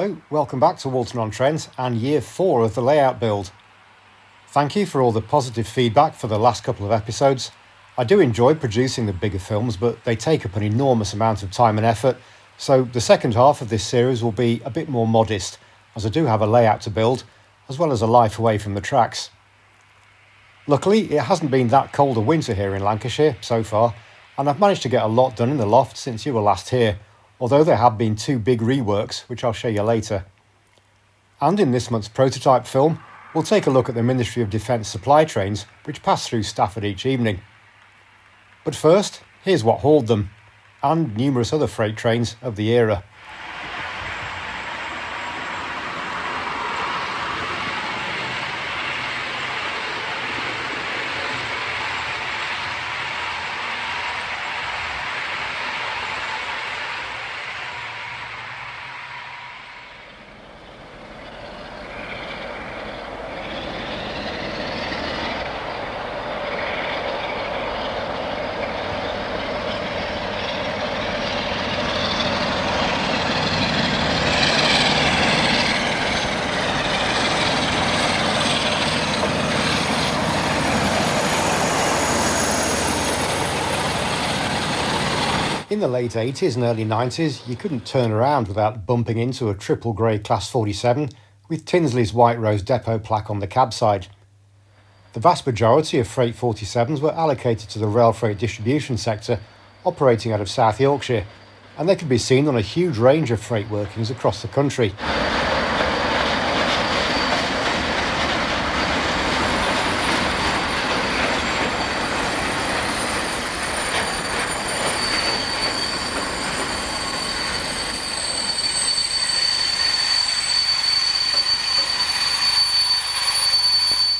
Hello, welcome back to Walton on Trent and year 4 of the layout build. Thank you for all the positive feedback for the last couple of episodes. I do enjoy producing the bigger films, but they take up an enormous amount of time and effort, so the second half of this series will be a bit more modest, as I do have a layout to build, as well as a life away from the tracks. Luckily, it hasn't been that cold a winter here in Lancashire so far, and I've managed to get a lot done in the loft since you were last here, although there have been 2 big reworks, which I'll show you later. And in this month's prototype film, we'll take a look at the Ministry of Defence supply trains which pass through Stafford each evening. But first, here's what hauled them, and numerous other freight trains of the era. In the late 80s and early 90s, you couldn't turn around without bumping into a triple grey Class 47 with Tinsley's White Rose Depot plaque on the cab side. The vast majority of freight 47s were allocated to the rail freight distribution sector, operating out of South Yorkshire, and they could be seen on a huge range of freight workings across the country.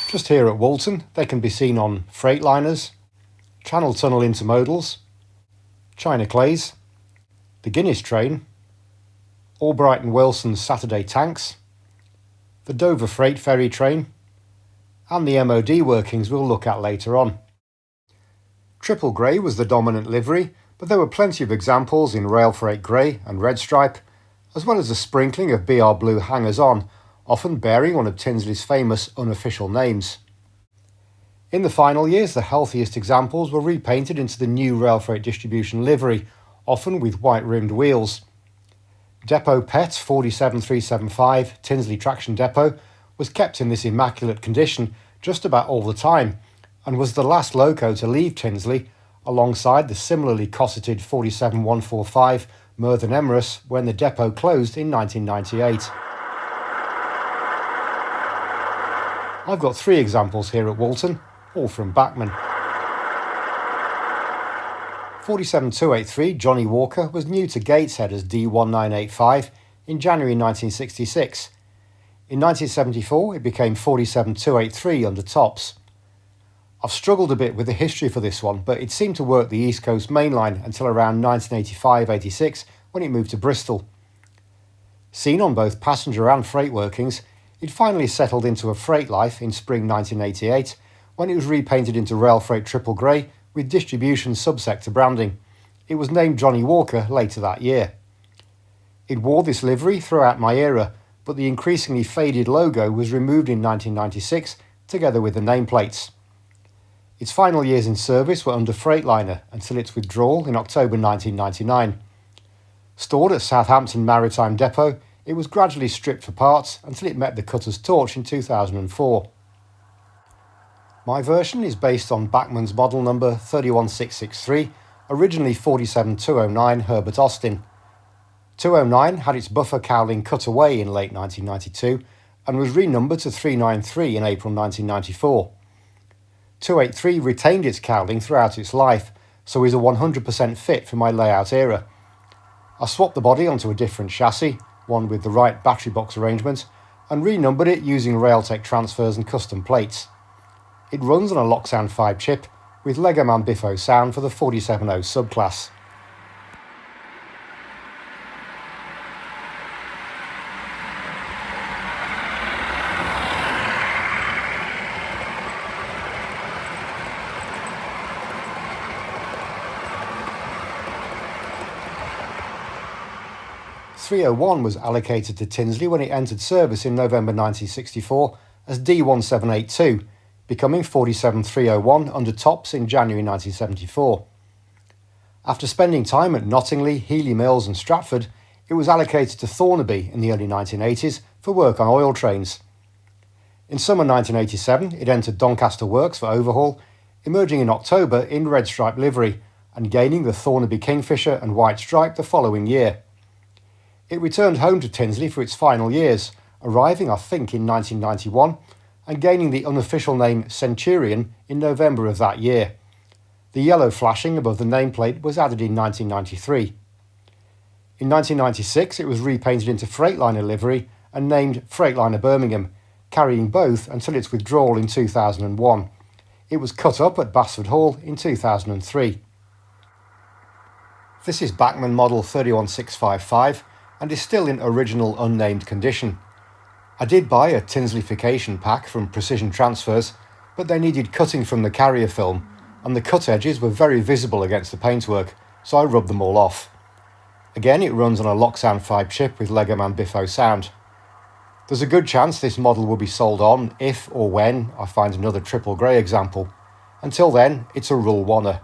Just here at Walton, they can be seen on Freightliners, Channel Tunnel Intermodals, China Clays, the Guinness train, Albright and Wilson's Saturday Tanks, the Dover Freight Ferry train, and the MOD workings we'll look at later on. Triple grey was the dominant livery, but there were plenty of examples in rail freight grey and red stripe, as well as a sprinkling of BR blue hangers-on, often bearing one of Tinsley's famous unofficial names. In the final years, the healthiest examples were repainted into the new rail freight distribution livery, often with white-rimmed wheels. Depot Pet 47375 Tinsley Traction Depot was kept in this immaculate condition just about all the time, and was the last loco to leave Tinsley, alongside the similarly cosseted 47145 Merthyr Emrys when the depot closed in 1998. I've got 3 examples here at Walton, all from Bachmann. 47283 Johnny Walker was new to Gateshead as D1985 in January 1966. In 1974 it became 47283 under Tops. I've struggled a bit with the history for this one, but it seemed to work the East Coast Main Line until around 1985-86 when it moved to Bristol. Seen on both passenger and freight workings, it finally settled into a freight life in spring 1988 when it was repainted into rail freight triple grey with distribution subsector branding. It was named Johnny Walker later that year. It wore this livery throughout my era, but the increasingly faded logo was removed in 1996 together with the nameplates. Its final years in service were under Freightliner until its withdrawal in October 1999. Stored at Southampton Maritime Depot, it was gradually stripped for parts until it met the cutter's torch in 2004. My version is based on Bachmann's model number 31663, originally 47209 Herbert Austin. 209 had its buffer cowling cut away in late 1992 and was renumbered to 393 in April 1994. 283 retained its cowling throughout its life, so is a 100% fit for my layout era. I swapped the body onto a different chassis, one with the right battery box arrangement, and renumbered it using Railtech transfers and custom plates. It runs on a Locksound 5 chip with Legoman Biffo sound for the 470 subclass. 301 was allocated to Tinsley when it entered service in November 1964 as D1782, becoming 47301 under tops in January 1974. After spending time at Nottingley, Healy Mills and Stratford, it was allocated to Thornaby in the early 1980s for work on oil trains. In summer 1987, it entered Doncaster Works for overhaul, emerging in October in red stripe livery and gaining the Thornaby Kingfisher and white stripe the following year. It returned home to Tinsley for its final years, arriving I think in 1991 and gaining the unofficial name Centurion in November of that year. The yellow flashing above the nameplate was added in 1993. In 1996 it was repainted into Freightliner livery and named Freightliner Birmingham, carrying both until its withdrawal in 2001. It was cut up at Basford Hall in 2003. This is Bachmann model 31655 and is still in original unnamed condition. I did buy a Tinsleyfication pack from Precision Transfers, but they needed cutting from the carrier film and the cut edges were very visible against the paintwork, so I rubbed them all off. Again, it runs on a Loxan 5 chip with Legoman Biffo sound. There's a good chance this model will be sold on if or when I find another triple grey example. Until then, it's a Rule 1er.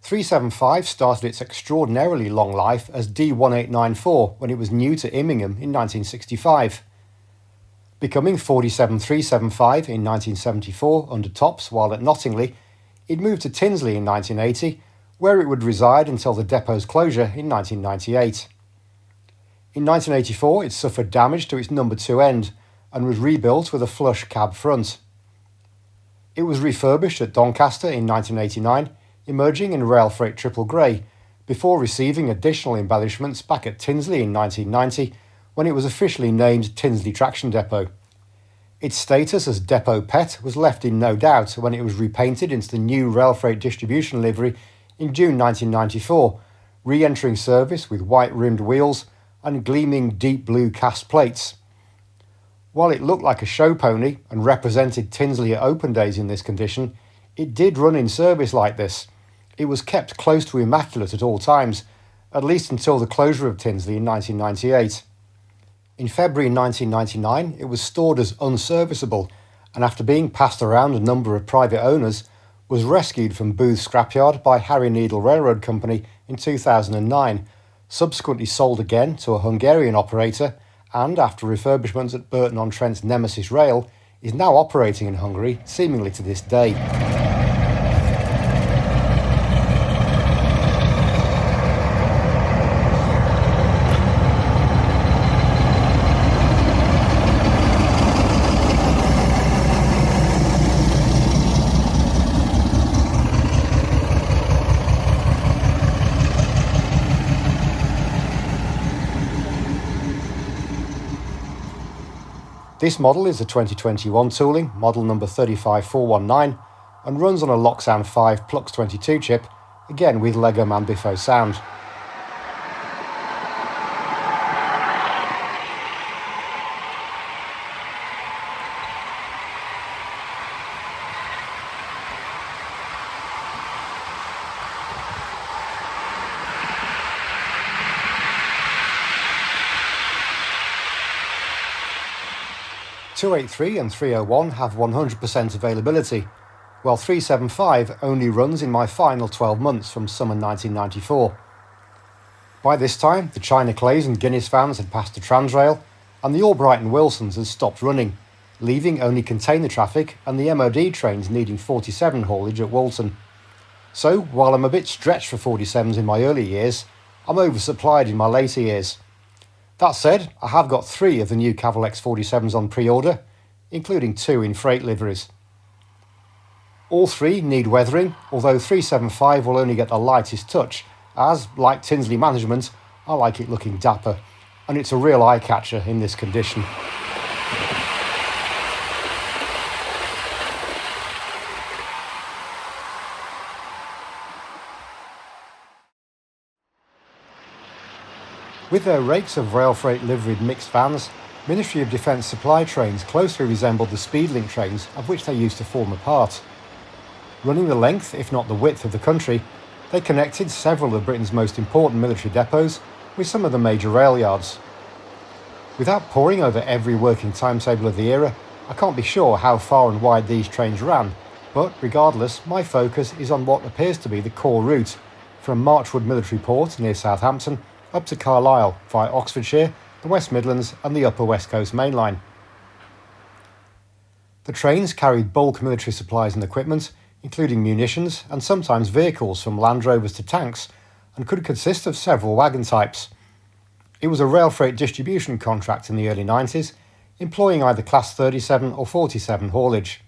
375 started its extraordinarily long life as D1894 when it was new to Immingham in 1965. Becoming 47375 in 1974 under tops while at Nottingley, it moved to Tinsley in 1980, where it would reside until the depot's closure in 1998. In 1984 it suffered damage to its number 2 end and was rebuilt with a flush cab front. It was refurbished at Doncaster in 1989, emerging in rail freight triple grey, before receiving additional embellishments back at Tinsley in 1990 when it was officially named Tinsley Traction Depot. Its status as depot pet was left in no doubt when it was repainted into the new rail freight distribution livery in June 1994, re-entering service with white-rimmed wheels and gleaming deep blue cast plates. While it looked like a show pony and represented Tinsley at open days in this condition, it did run in service like this. It was kept close to immaculate at all times, at least until the closure of Tinsley in 1998. In February 1999, it was stored as unserviceable, and after being passed around a number of private owners, was rescued from Booth Scrapyard by Harry Needle Railroad Company in 2009, subsequently sold again to a Hungarian operator, and after refurbishments at Burton-on-Trent's Nemesis Rail, is now operating in Hungary, seemingly to this day. This model is a 2021 tooling, model number 35419, and runs on a Loxan 5 Plux 22 chip, again with Legoman Biffo sound. .283 and 301 have 100% availability, while 375 only runs in my final 12 months from summer 1994. By this time, the China Clays and Guinness vans had passed the Transrail, and the Albright and Wilsons had stopped running, leaving only container traffic and the MOD trains needing 47 haulage at Walton. So, while I'm a bit stretched for 47s in my early years, I'm oversupplied in my later years. That said, I have got 3 of the new Cavalex 47s on pre-order, including 2 in freight liveries. All 3 need weathering, although 375 will only get the lightest touch, as, like Tinsley management, I like it looking dapper, and it's a real eye-catcher in this condition. With their rakes of rail freight liveried mixed vans, Ministry of Defence supply trains closely resembled the Speedlink trains of which they used to form a part. Running the length, if not the width, of the country, they connected several of Britain's most important military depots with some of the major rail yards. Without poring over every working timetable of the era, I can't be sure how far and wide these trains ran, but regardless, my focus is on what appears to be the core route, from Marchwood Military Port near Southampton up to Carlisle via Oxfordshire, the West Midlands and the Upper West Coast Main Line. The trains carried bulk military supplies and equipment, including munitions and sometimes vehicles from Land Rovers to tanks, and could consist of several wagon types. It was a rail freight distribution contract in the early 90s, employing either Class 37 or 47 haulage.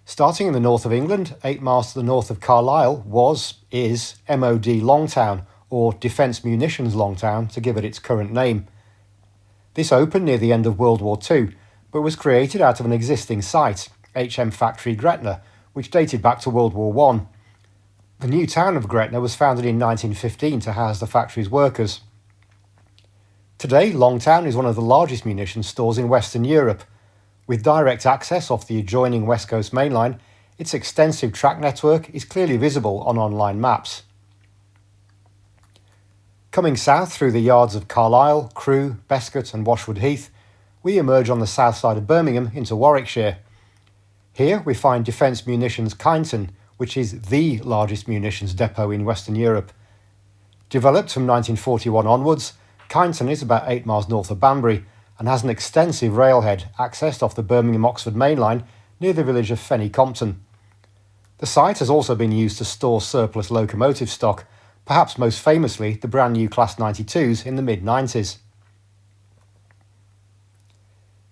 Starting in the north of England, 8 miles to the north of Carlisle is MOD Longtown, or Defence Munitions Longtown to give it its current name. This opened near the end of World War II, but was created out of an existing site, HM Factory Gretna, which dated back to World War I. The new town of Gretna was founded in 1915 to house the factory's workers. Today, Longtown is one of the largest munitions stores in Western Europe. With direct access off the adjoining West Coast Main Line, its extensive track network is clearly visible on online maps. Coming south through the yards of Carlisle, Crewe, Bescot and Washwood Heath, we emerge on the south side of Birmingham into Warwickshire. Here we find Defence Munitions Kyneton, which is the largest munitions depot in Western Europe. Developed from 1941 onwards, Kyneton is about 8 miles north of Banbury and has an extensive railhead accessed off the Birmingham-Oxford Main Line near the village of Fenny Compton. The site has also been used to store surplus locomotive stock, perhaps most famously the brand new Class 92s in the mid-90s.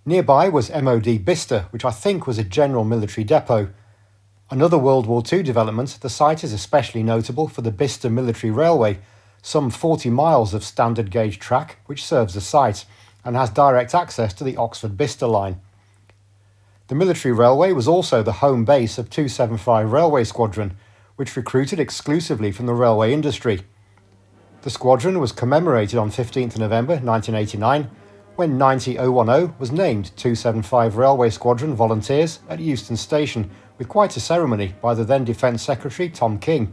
Nearby was MOD Bicester, which I think was a general military depot. Another World War II development, the site is especially notable for the Bicester Military Railway, some 40 miles of standard gauge track which serves the site and has direct access to the Oxford-Bicester line. The military railway was also the home base of 275 Railway Squadron, which recruited exclusively from the railway industry. The squadron was commemorated on 15th November 1989 when 90010 was named 275 Railway Squadron Volunteers at Euston Station with quite a ceremony by the then Defence Secretary Tom King.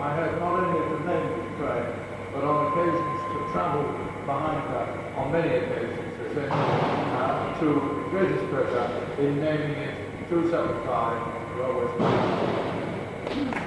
I heard not only the name of the train, but on occasions to travel behind her, on many occasions, to greatest pleasure in naming it 275 Railway Station.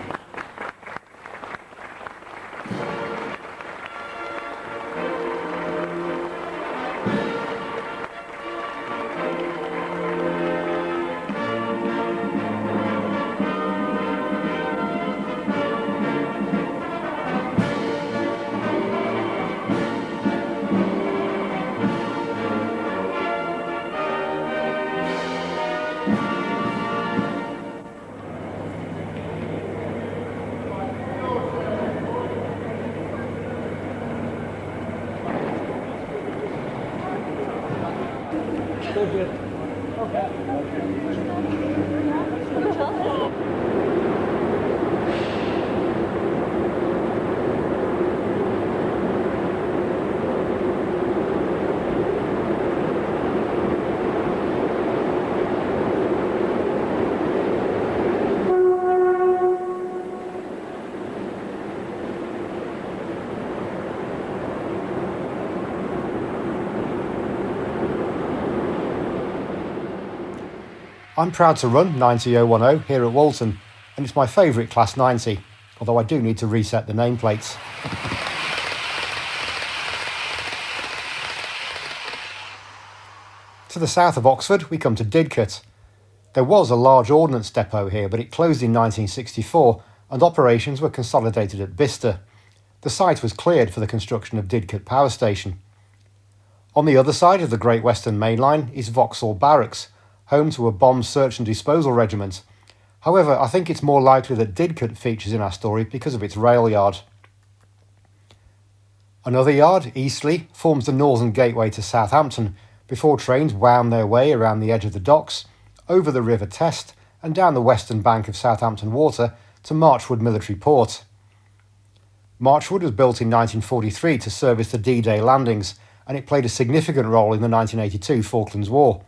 I'm proud to run 90010 here at Walton, and it's my favourite Class 90, although I do need to reset the nameplates. To the south of Oxford we come to Didcot. There was a large ordnance depot here, but it closed in 1964 and operations were consolidated at Bicester. The site was cleared for the construction of Didcot Power Station. On the other side of the Great Western Main Line is Vauxhall Barracks, home to a bomb search and disposal regiment. However, I think it's more likely that Didcot features in our story because of its rail yard. Another yard, Eastleigh, forms the northern gateway to Southampton before trains wound their way around the edge of the docks, over the River Test and down the western bank of Southampton Water to Marchwood Military Port. Marchwood was built in 1943 to service the D-Day landings, and it played a significant role in the 1982 Falklands War.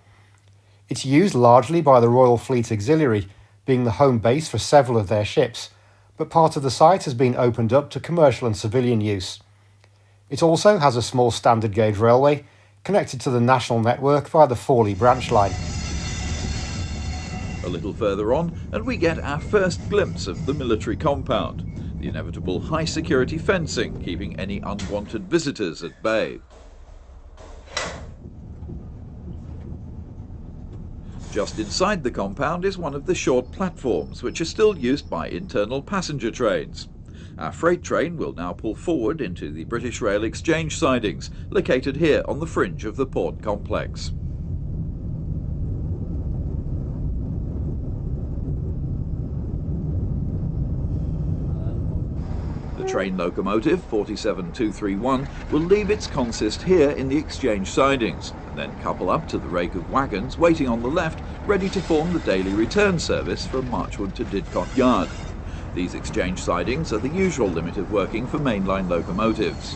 It's used largely by the Royal Fleet Auxiliary, being the home base for several of their ships, but part of the site has been opened up to commercial and civilian use. It also has a small standard gauge railway connected to the national network via the Forley branch line. A little further on and we get our first glimpse of the military compound, the inevitable high security fencing keeping any unwanted visitors at bay. Just inside the compound is one of the short platforms which are still used by internal passenger trains. Our freight train will now pull forward into the British Rail Exchange sidings, located here on the fringe of the port complex. The train locomotive 47231 will leave its consist here in the Exchange sidings, and then couple up to the rake of wagons waiting on the left, ready to form the daily return service from Marchwood to Didcot Yard. These Exchange sidings are the usual limit of working for mainline locomotives.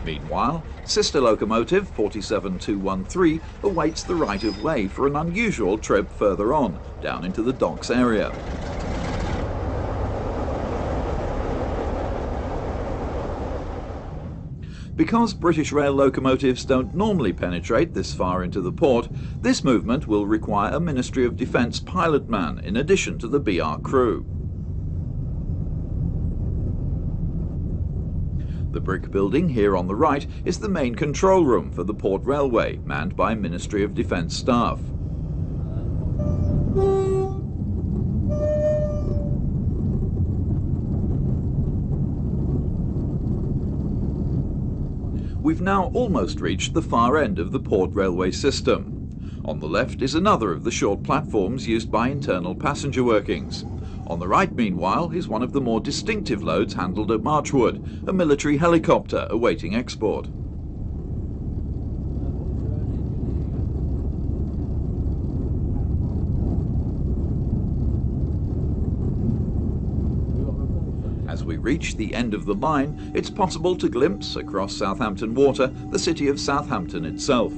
Meanwhile, sister locomotive 47213 awaits the right of way for an unusual trip further on, down into the docks area. Because British Rail locomotives don't normally penetrate this far into the port, this movement will require a Ministry of Defence pilot man in addition to the BR crew. The brick building here on the right is the main control room for the Port Railway, manned by Ministry of Defence staff. We've now almost reached the far end of the Port Railway system. On the left is another of the short platforms used by internal passenger workings. On the right, meanwhile, is one of the more distinctive loads handled at Marchwood, a military helicopter awaiting export. As we reach the end of the line, it's possible to glimpse across Southampton Water the city of Southampton itself.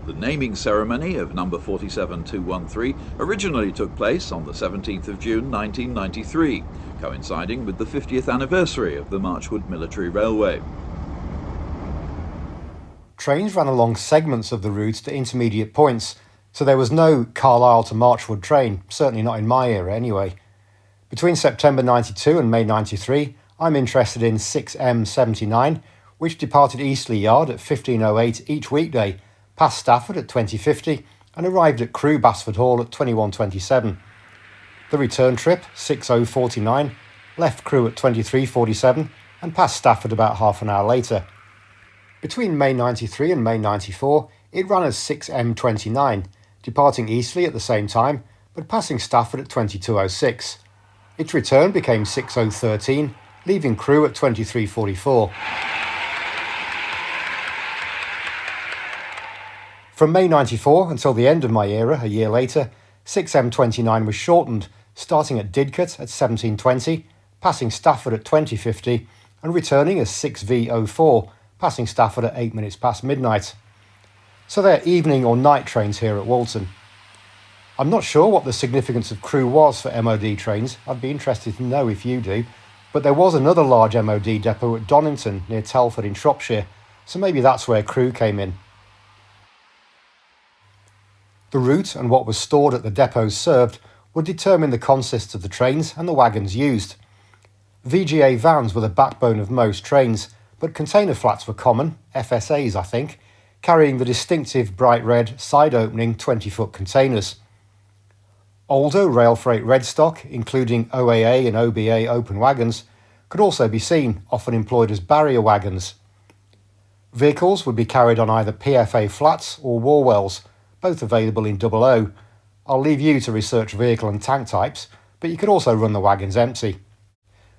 The naming ceremony of number 47213 originally took place on the 17th of June 1993, coinciding with the 50th anniversary of the Marchwood Military Railway. Trains ran along segments of the route to intermediate points, so there was no Carlisle to Marchwood train, certainly not in my era anyway. Between September 92 and May 93, I'm interested in 6M79, which departed Eastleigh Yard at 15:08 each weekday, passed Stafford at 20:50 and arrived at Crewe Basford Hall at 21:27. The return trip, 60:49, left Crewe at 23:47 and passed Stafford about half an hour later. Between May 93 and May 94, it ran as 6M29, departing Eastleigh at the same time, but passing Stafford at 22:06. Its return became 60:13, leaving Crewe at 23:44. From May 94 until the end of my era, a year later, 6M29 was shortened, starting at Didcot at 17:20, passing Stafford at 20:50, and returning as 6V04, passing Stafford at 8 minutes past midnight. so they're evening or night trains here at Walton. I'm not sure what the significance of crew was for MOD trains. I'd be interested to know if you do. But there was another large MOD depot at Donington near Telford in Shropshire, so maybe that's where crew came in. The route and what was stored at the depots served would determine the consists of the trains and the wagons used. VGA vans were the backbone of most trains, but container flats were common, FSAs I think, carrying the distinctive bright red side-opening 20-foot containers. Older rail freight red stock, including OAA and OBA open wagons, could also be seen, often employed as barrier wagons. Vehicles would be carried on either PFA flats or Warwells, both available in OO. I'll leave you to research vehicle and tank types, but you could also run the wagons empty.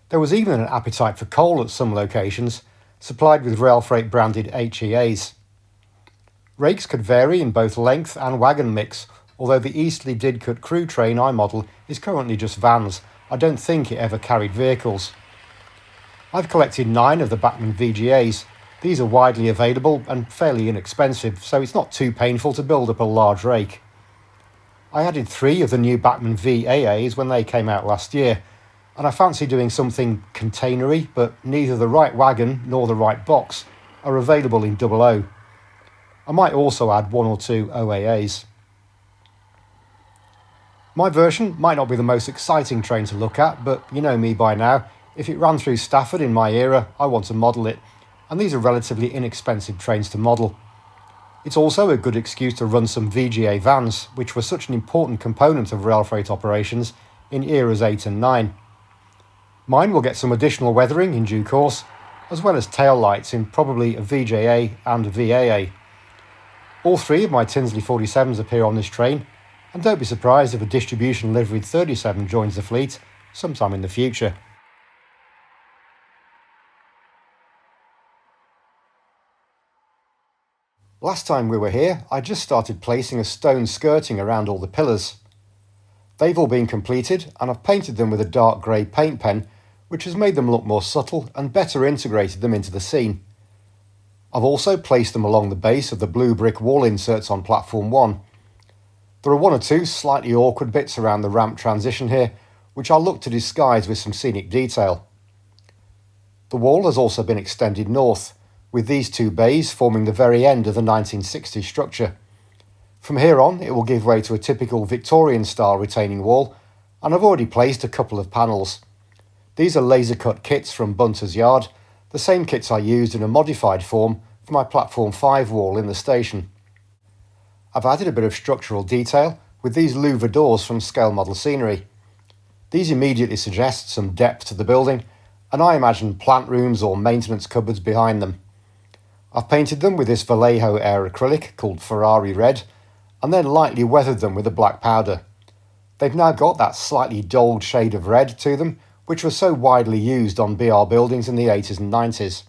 There was even an appetite for coal at some locations, supplied with rail freight branded HEAs. Rakes could vary in both length and wagon mix, although the Eastleigh Didcot crew train I model is currently just vans. I don't think it ever carried vehicles. I've collected 9 of the Bachmann VGAs. These are widely available and fairly inexpensive, so it's not too painful to build up a large rake. I added 3 of the new Bachmann VAAs when they came out last year, and I fancy doing something containery, but neither the right wagon nor the right box are available in OO. I might also add 1 or 2 OAAs. My version might not be the most exciting train to look at, but you know me by now. If it ran through Stafford in my era, I want to model it, and these are relatively inexpensive trains to model. It's also a good excuse to run some VGA vans, which were such an important component of rail freight operations in eras 8 and 9. Mine will get some additional weathering in due course, as well as tail lights in probably a VJA and a VAA. All 3 of my Tinsley 47s appear on this train, and don't be surprised if a distribution liveried 37 joins the fleet sometime in the future. Last time we were here, I just started placing a stone skirting around all the pillars. They've all been completed, and I've painted them with a dark grey paint pen, which has made them look more subtle and better integrated them into the scene. I've also placed them along the base of the blue brick wall inserts on platform 1. There are 1 or 2 slightly awkward bits around the ramp transition here, which I'll look to disguise with some scenic detail. The wall has also been extended north, with these 2 bays forming the very end of the 1960s structure. From here on, it will give way to a typical Victorian-style retaining wall, and I've already placed a couple of panels. These are laser-cut kits from Bunter's Yard, the same kits I used in a modified form for my Platform 5 wall in the station. I've added a bit of structural detail with these louver doors from Scale Model Scenery. These immediately suggest some depth to the building, and I imagine plant rooms or maintenance cupboards behind them. I've painted them with this Vallejo Air acrylic called Ferrari Red, and then lightly weathered them with a black powder. They've now got that slightly dulled shade of red to them, which was so widely used on BR buildings in the 80s and 90s.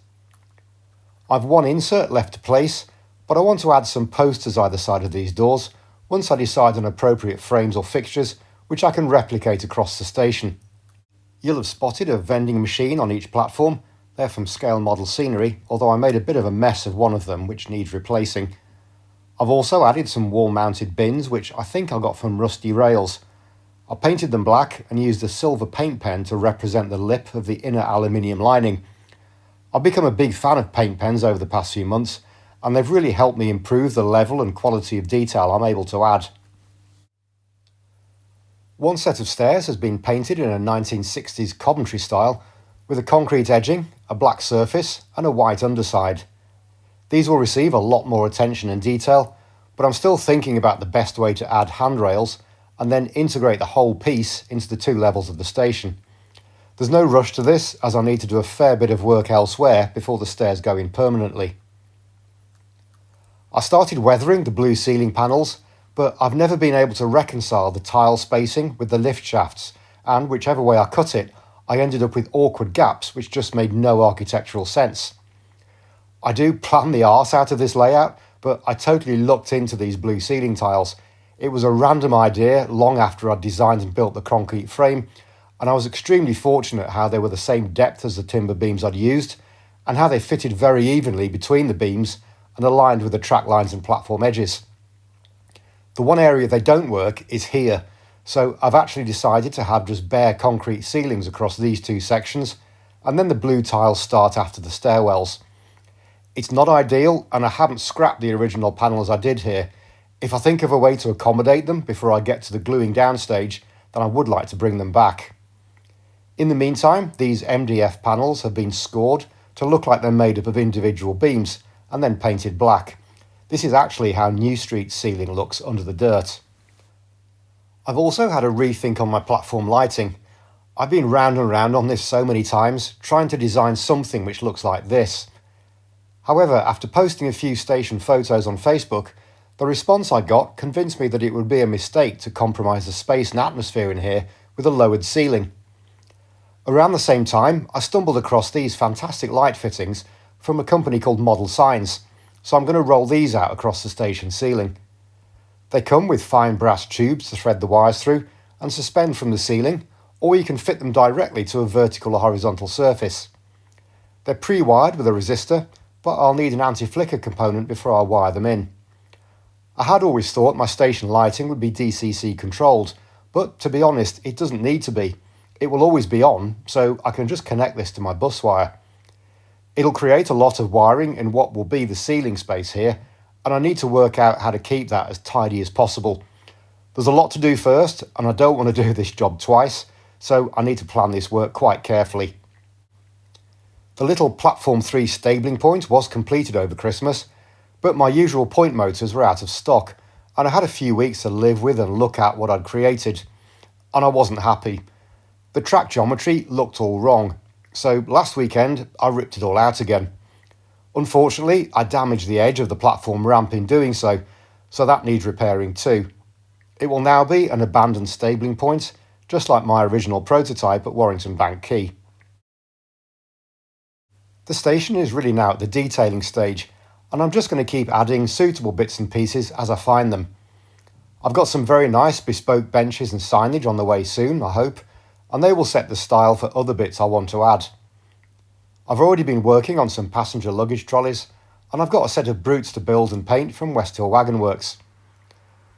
I've 1 insert left to place, but I want to add some posters either side of these doors once I decide on appropriate frames or fixtures which I can replicate across the station. You'll have spotted a vending machine on each platform. They're from Scale Model Scenery, although I made a bit of a mess of one of them which needs replacing. I've also added some wall-mounted bins which I think I got from Rusty Rails. I painted them black and used a silver paint pen to represent the lip of the inner aluminium lining. I've become a big fan of paint pens over the past few months, and they've really helped me improve the level and quality of detail I'm able to add. 1 set of stairs has been painted in a 1960s Coventry style, with a concrete edging, a black surface and a white underside. These will receive a lot more attention and detail, but I'm still thinking about the best way to add handrails and then integrate the whole piece into the 2 levels of the station. There's no rush to this, as I need to do a fair bit of work elsewhere before the stairs go in permanently. I started weathering the blue ceiling panels, but I've never been able to reconcile the tile spacing with the lift shafts, and whichever way I cut it, I ended up with awkward gaps which just made no architectural sense. I do plan the arse out of this layout, but I totally lucked into these blue ceiling tiles. It was a random idea long after I'd designed and built the concrete frame, and I was extremely fortunate how they were the same depth as the timber beams I'd used, and how they fitted very evenly between the beams and aligned with the track lines and platform edges. The one area they don't work is here, so I've actually decided to have just bare concrete ceilings across these two sections, and then the blue tiles start after the stairwells. It's not ideal, and I haven't scrapped the original panels I did here. If I think of a way to accommodate them before I get to the gluing down stage, then I would like to bring them back. In the meantime, these MDF panels have been scored to look like they're made up of individual beams and then painted black. This is actually how New Street's ceiling looks under the dirt. I've also had a rethink on my platform lighting. I've been round and round on this so many times, trying to design something which looks like this. However, after posting a few station photos on Facebook, the response I got convinced me that it would be a mistake to compromise the space and atmosphere in here with a lowered ceiling. Around the same time, I stumbled across these fantastic light fittings from a company called Model Signs, so I'm going to roll these out across the station ceiling. They come with fine brass tubes to thread the wires through and suspend from the ceiling, or you can fit them directly to a vertical or horizontal surface. They're pre-wired with a resistor, but I'll need an anti-flicker component before I wire them in. I had always thought my station lighting would be DCC controlled, but to be honest, it doesn't need to be. It will always be on, so I can just connect this to my bus wire. It'll create a lot of wiring in what will be the ceiling space here, and I need to work out how to keep that as tidy as possible. There's a lot to do first, and I don't want to do this job twice, so I need to plan this work quite carefully. The little platform 3 stabling point was completed over Christmas, but my usual point motors were out of stock, and I had a few weeks to live with and look at what I'd created, and I wasn't happy. The track geometry looked all wrong, so last weekend I ripped it all out again. Unfortunately, I damaged the edge of the platform ramp in doing so, so that needs repairing too. It will now be an abandoned stabling point, just like my original prototype at Warrington Bank Quay. The station is really now at the detailing stage, and I'm just going to keep adding suitable bits and pieces as I find them. I've got some very nice bespoke benches and signage on the way soon, I hope, and they will set the style for other bits I want to add. I've already been working on some passenger luggage trolleys, and I've got a set of brutes to build and paint from West Hill Wagon Works.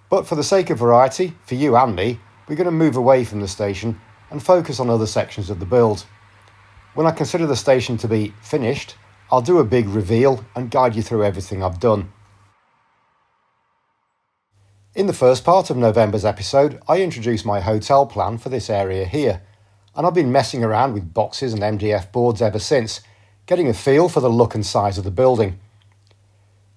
But for the sake of variety, for you and me, we're going to move away from the station and focus on other sections of the build. When I consider the station to be finished, I'll do a big reveal and guide you through everything I've done. In the first part of November's episode, I introduced my hotel plan for this area here, and I've been messing around with boxes and MDF boards ever since, getting a feel for the look and size of the building.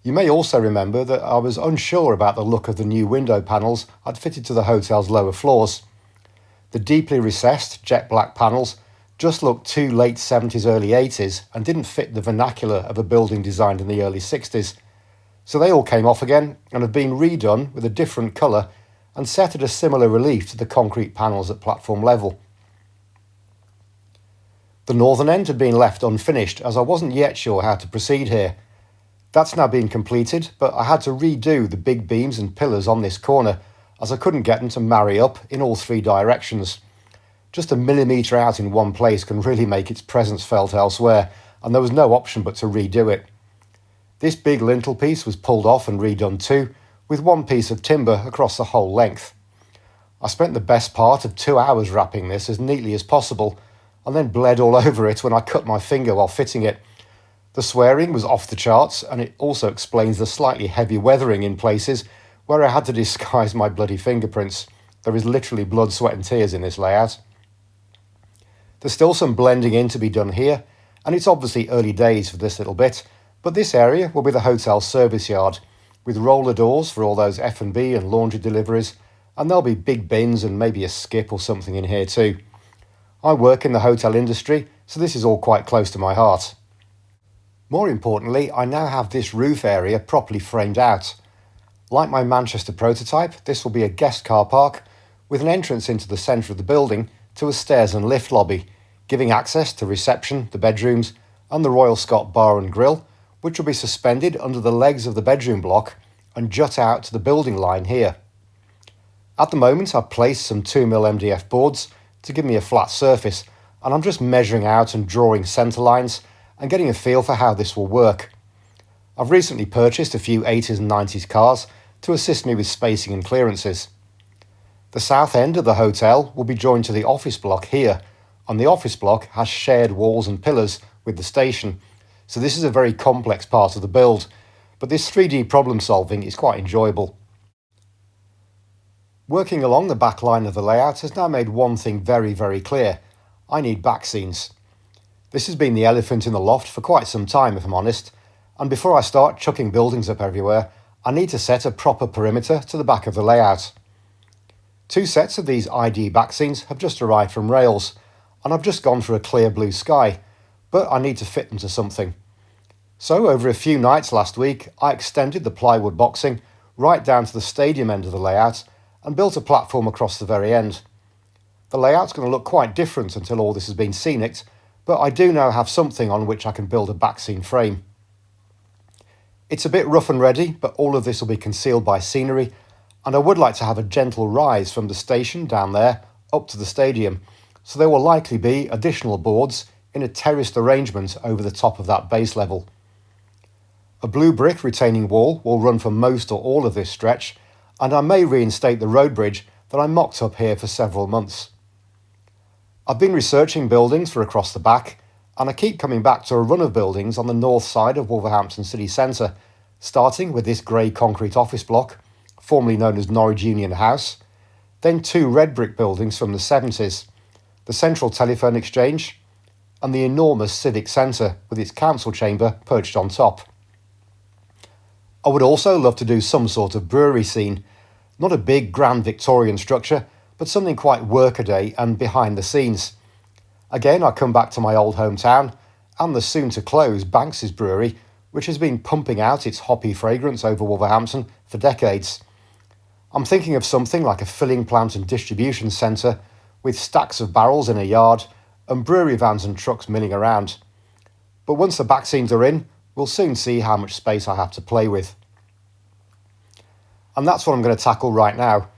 You may also remember that I was unsure about the look of the new window panels I'd fitted to the hotel's lower floors. The deeply recessed jet black panels just looked too late 70s, early 80s and didn't fit the vernacular of a building designed in the early 60s. So they all came off again and have been redone with a different colour and set at a similar relief to the concrete panels at platform level. The northern end had been left unfinished as I wasn't yet sure how to proceed here. That's now been completed, but I had to redo the big beams and pillars on this corner as I couldn't get them to marry up in all 3 directions. Just a millimetre out in one place can really make its presence felt elsewhere, and there was no option but to redo it. This big lintel piece was pulled off and redone too, with one piece of timber across the whole length. I spent the best part of 2 hours wrapping this as neatly as possible, and then bled all over it when I cut my finger while fitting it. The swearing was off the charts, and it also explains the slightly heavy weathering in places where I had to disguise my bloody fingerprints. There is literally blood, sweat and tears in this layout. There's still some blending in to be done here, and it's obviously early days for this little bit, but this area will be the hotel service yard, with roller doors for all those F&B and laundry deliveries, and there'll be big bins and maybe a skip or something in here too. I work in the hotel industry, so this is all quite close to my heart. More importantly, I now have this roof area properly framed out. Like my Manchester prototype, this will be a guest car park with an entrance into the centre of the building to a stairs and lift lobby, giving access to reception, the bedrooms and the Royal Scot Bar and Grill, which will be suspended under the legs of the bedroom block and jut out to the building line here. At the moment I've placed some 2mm MDF boards to give me a flat surface, and I'm just measuring out and drawing centre lines and getting a feel for how this will work. I've recently purchased a few 80s and 90s cars to assist me with spacing and clearances. The south end of the hotel will be joined to the office block here, and the office block has shared walls and pillars with the station, so this is a very complex part of the build, but this 3D problem solving is quite enjoyable. Working along the back line of the layout has now made one thing very, very clear. I need back scenes. This has been the elephant in the loft for quite some time, if I'm honest, and before I start chucking buildings up everywhere, I need to set a proper perimeter to the back of the layout. 2 sets of these ID back scenes have just arrived from Rails, and I've just gone for a clear blue sky, but I need to fit them to something. So over a few nights last week, I extended the plywood boxing right down to the stadium end of the layout and built a platform across the very end. The layout's going to look quite different until all this has been scenicked, but I do now have something on which I can build a back scene frame. It's a bit rough and ready, but all of this will be concealed by scenery, and I would like to have a gentle rise from the station down there up to the stadium, so there will likely be additional boards in a terraced arrangement over the top of that base level. A blue brick retaining wall will run for most or all of this stretch, and I may reinstate the road bridge that I mocked up here for several months. I've been researching buildings for across the back, and I keep coming back to a run of buildings on the north side of Wolverhampton city centre, starting with this grey concrete office block, formerly known as Norwich Union House, then 2 red brick buildings from the 70s, the Central Telephone Exchange, and the enormous Civic Centre with its council chamber perched on top. I would also love to do some sort of brewery scene, not a big grand Victorian structure, but something quite workaday and behind the scenes. Again, I come back to my old hometown and the soon-to-close Banks's Brewery, which has been pumping out its hoppy fragrance over Wolverhampton for decades. I'm thinking of something like a filling plant and distribution centre with stacks of barrels in a yard and brewery vans and trucks milling around. But once the back scenes are in, we'll soon see how much space I have to play with. And that's what I'm going to tackle right now.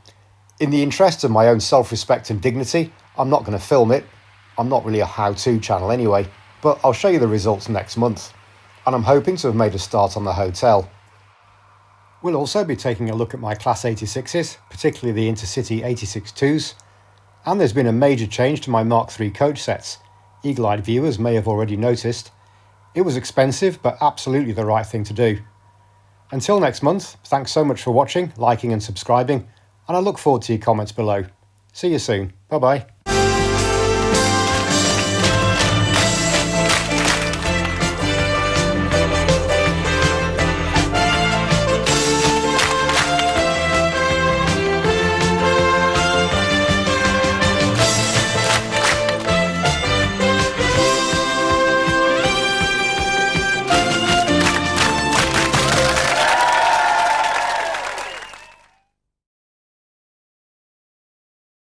In the interest of my own self-respect and dignity, I'm not going to film it. I'm not really a how-to channel anyway, but I'll show you the results next month. And I'm hoping to have made a start on the hotel. We'll also be taking a look at my Class 86s, particularly the Intercity 86-2s. And there's been a major change to my Mark III coach sets. Eagle-eyed viewers may have already noticed. It was expensive, but absolutely the right thing to do. Until next month, thanks so much for watching, liking and subscribing, and I look forward to your comments below. See you soon. Bye bye.